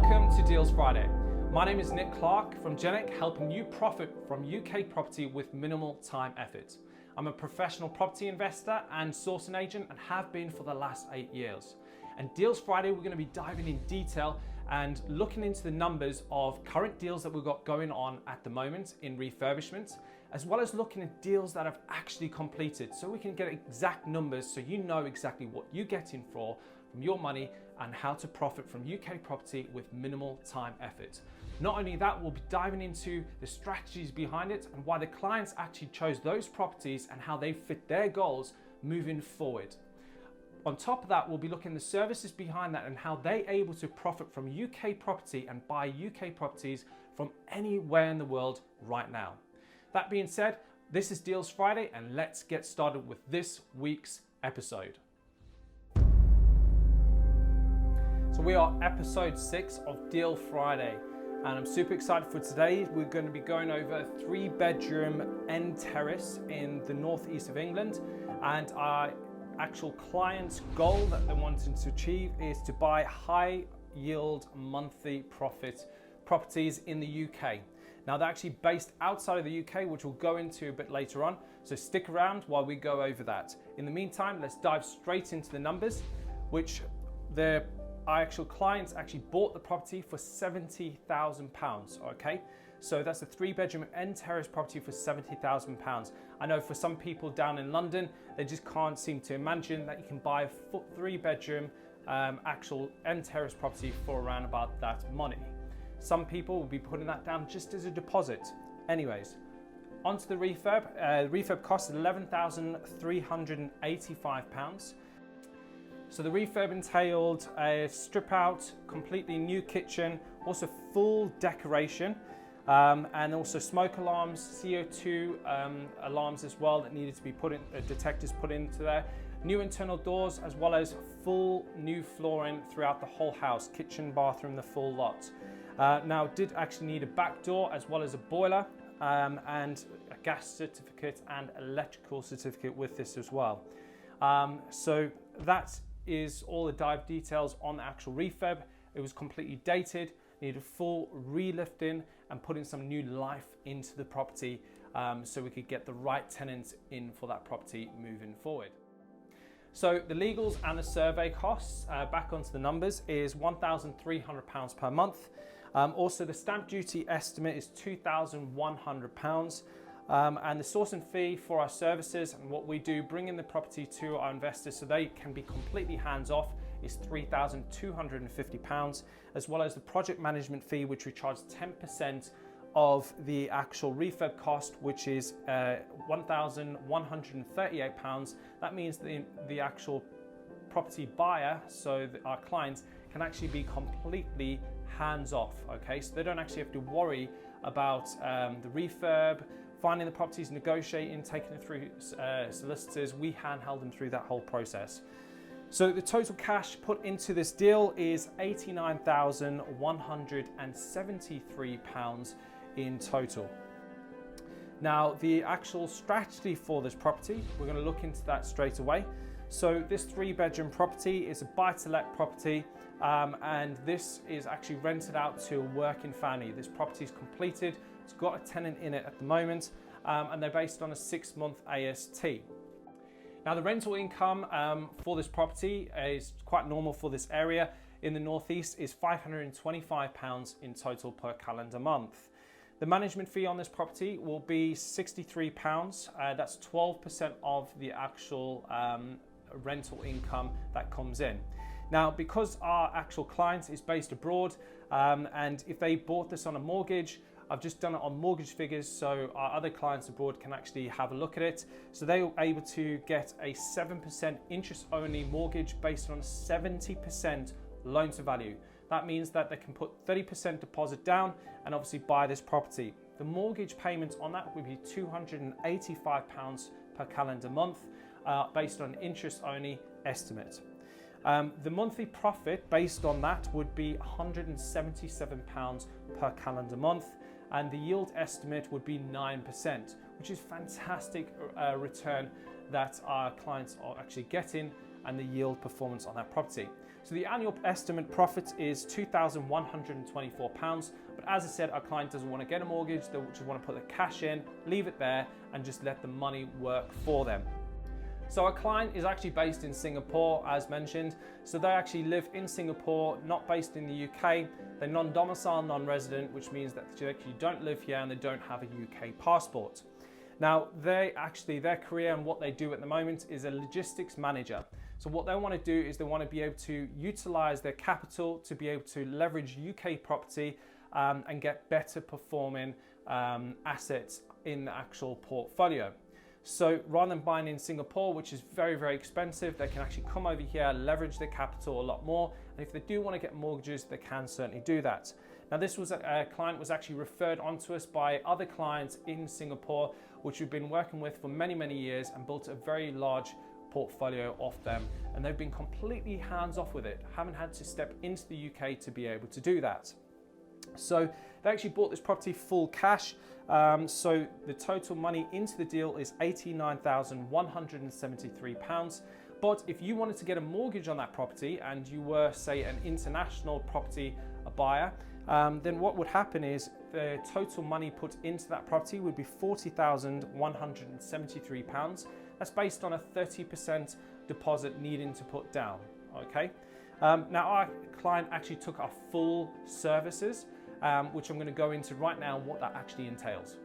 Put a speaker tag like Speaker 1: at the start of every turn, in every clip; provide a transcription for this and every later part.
Speaker 1: Welcome to Deals Friday. My name is Nick Clark from Jenic, helping you profit from UK property with minimal time effort. I'm a professional property investor and sourcing agent and have been for the last 8 years. And Deals Friday, we're going to be diving in detail and looking into the numbers of current deals that we've got going on at the moment in refurbishments, as well as looking at deals that have actually completed so we can get exact numbers so you know exactly what you're getting from your money and how to profit from UK property with minimal time effort. Not only that, we'll be diving into the strategies behind it and why the clients actually chose those properties and how they fit their goals moving forward. On top of that, we'll be looking at the services behind that and how they're able to profit from UK property and buy UK properties from anywhere in the world right now. That being said, this is Deals Friday and let's get started with this week's episode. So we are episode 6 of Deal Friday and I'm super excited for today. We're going to be going over a 3-bedroom end terrace in the northeast of England, and our actual client's goal that they're wanting to achieve is to buy high yield monthly profit properties in the UK. Now they're actually based outside of the UK, which we'll go into a bit later on, so stick around while we go over that. In the meantime, let's dive straight into the numbers, which our actual clients actually bought the property for £70,000, okay? So that's a 3-bedroom end terrace property for £70,000. I know for some people down in London, they just can't seem to imagine that you can buy a 3-bedroom actual end terrace property for around about that money. Some people will be putting that down just as a deposit. Anyways, onto the refurb. Refurb cost £11,385. So the refurb entailed a strip out, completely new kitchen, also full decoration, and also smoke alarms, CO2 alarms as well that needed to be put in, detectors put into there, new internal doors, as well as full new flooring throughout the whole house, kitchen, bathroom, the full lot. Now did actually need a back door as well as a boiler and a gas certificate and electrical certificate with this as well. So that is all the dive details on the actual refurb. It was completely dated, needed full relifting and putting some new life into the property so we could get the right tenants in for that property moving forward. So the legals and the survey costs, back onto the numbers, is £1,300 per month. Also the stamp duty estimate is £2,100. And the sourcing fee for our services and what we do, bringing the property to our investors so they can be completely hands-off, is £3,250, as well as the project management fee, which we charge 10% of the actual refurb cost, which is £1,138. That means the actual property buyer, so our clients, can actually be completely hands-off, okay? So they don't actually have to worry about the refurb, finding the properties, negotiating, taking it through solicitors. We handheld them through that whole process. So the total cash put into this deal is £89,173 in total. Now the actual strategy for this property, we're going to look into that straight away. So this 3-bedroom property is a buy-to-let property, and this is actually rented out to a working family. This property is completed. It's got a tenant in it at the moment, and they're based on a 6-month AST. Now the rental income for this property is quite normal for this area in the northeast, is £525 in total per calendar month. The management fee on this property will be £63. That's 12% of the actual rental income that comes in. Now, because our actual client is based abroad, and if they bought this on a mortgage, I've just done it on mortgage figures so our other clients abroad can actually have a look at it. So they were able to get a 7% interest only mortgage based on a 70% loan to value. That means that they can put 30% deposit down and obviously buy this property. The mortgage payment on that would be £285 per calendar month based on interest only estimate. The monthly profit based on that would be £177 per calendar month, and the yield estimate would be 9%, which is fantastic return that our clients are actually getting and the yield performance on that property. So the annual estimate profit is £2,124. But as I said, our client doesn't want to get a mortgage. They just want to put the cash in, leave it there, and just let the money work for them. So our client is actually based in Singapore, as mentioned. So they actually live in Singapore, not based in the UK. They're non-domicile, non-resident, which means that they actually don't live here and they don't have a UK passport. Now, their career and what they do at the moment is a logistics manager. So what they want to do is they want to be able to utilize their capital to be able to leverage UK property and get better performing assets in the actual portfolio. So rather than buying in Singapore, which is very, very expensive, they can actually come over here, leverage their capital a lot more. And if they do want to get mortgages, they can certainly do that. Now, this was a client was actually referred onto us by other clients in Singapore, which we've been working with for many, many years and built a very large portfolio of them. And they've been completely hands-off with it, haven't had to step into the UK to be able to do that. So they actually bought this property full cash. So the total money into the deal is £89,173. But if you wanted to get a mortgage on that property and you were, say, an international property buyer, then what would happen is the total money put into that property would be £40,173. That's based on a 30% deposit needing to put down, okay? Now our client actually took our full services, which I'm going to go into right now what that actually entails.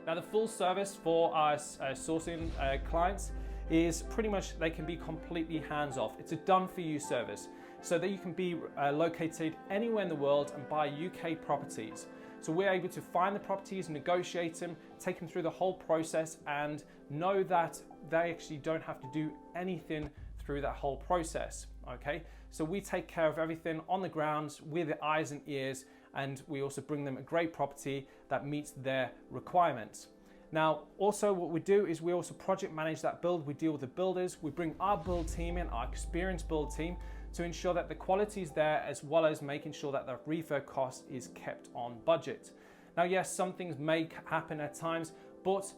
Speaker 1: Now the full service for our sourcing clients is pretty much they can be completely hands-off. It's a done-for-you service so that you can be located anywhere in the world and buy UK properties. So we're able to find the properties, negotiate them, take them through the whole process and know that they actually don't have to do anything through that whole process, okay? So we take care of everything on the ground, we're the eyes and ears, and we also bring them a great property that meets their requirements. Now, also what we do is we also project manage that build. We deal with the builders. We bring our build team in, our experienced build team, to ensure that the quality is there, as well as making sure that the refurb cost is kept on budget. Now, yes, some things may happen at times, but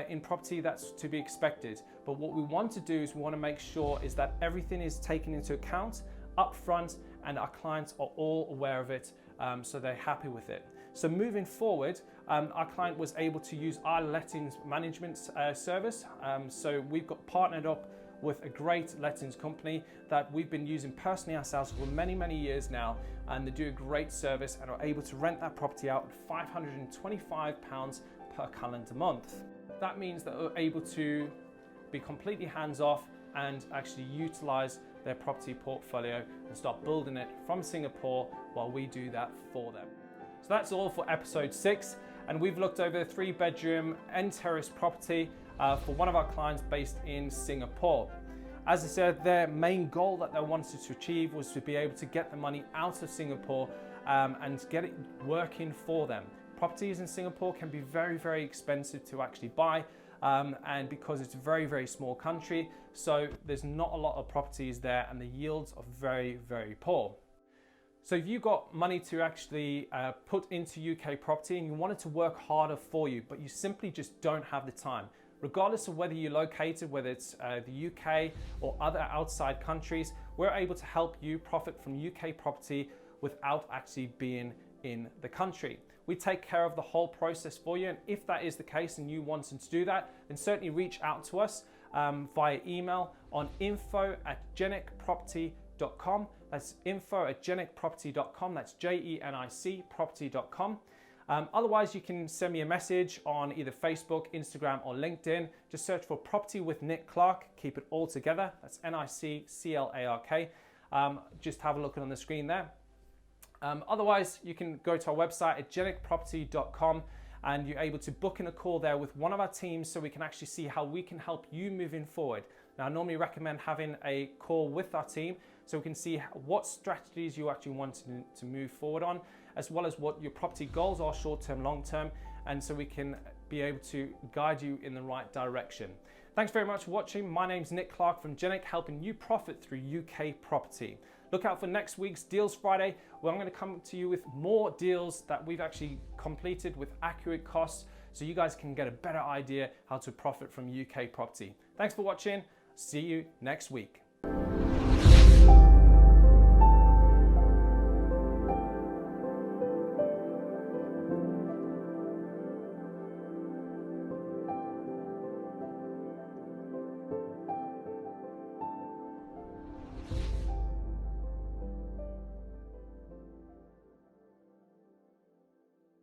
Speaker 1: in property that's to be expected. But what we want to do is we want to make sure is that everything is taken into account up front and our clients are all aware of it, so they're happy with it. So moving forward, our client was able to use our lettings management service. So we've got partnered up with a great lettings company that we've been using personally ourselves for many, many years now, and they do a great service and are able to rent that property out at £525 per calendar month. That means that they're able to be completely hands-off and actually utilize their property portfolio and start building it from Singapore while we do that for them. So that's all for episode 6, and we've looked over a 3-bedroom and terrace property for one of our clients based in Singapore. As I said, their main goal that they wanted to achieve was to be able to get the money out of Singapore and get it working for them. Properties in Singapore can be very, very expensive to actually buy, and because it's a very, very small country, so there's not a lot of properties there and the yields are very, very poor. So if you've got money to actually put into UK property and you want it to work harder for you, but you simply just don't have the time, regardless of whether you're located, whether it's the UK or other outside countries, we're able to help you profit from UK property without actually being in the country. We take care of the whole process for you, and if that is the case and you wanting to do that, then certainly reach out to us via email on info@jenicproperty.com. That's info@jenicproperty.com. That's JENIC property.com. Otherwise, you can send me a message on either Facebook, Instagram, or LinkedIn. Just search for Property with Nick Clark. Keep it all together. That's NICCLARK. Just have a look on the screen there. Otherwise, you can go to our website at jenicproperty.com and you're able to book in a call there with one of our teams so we can actually see how we can help you moving forward. Now, I normally recommend having a call with our team so we can see what strategies you actually want to move forward on, as well as what your property goals are, short-term, long-term, and so we can be able to guide you in the right direction. Thanks very much for watching. My name's Nick Clark from Jenic, helping you profit through UK property. Look out for next week's Deals Friday, where I'm going to come to you with more deals that we've actually completed with accurate costs, so you guys can get a better idea how to profit from UK property. Thanks for watching. See you next week.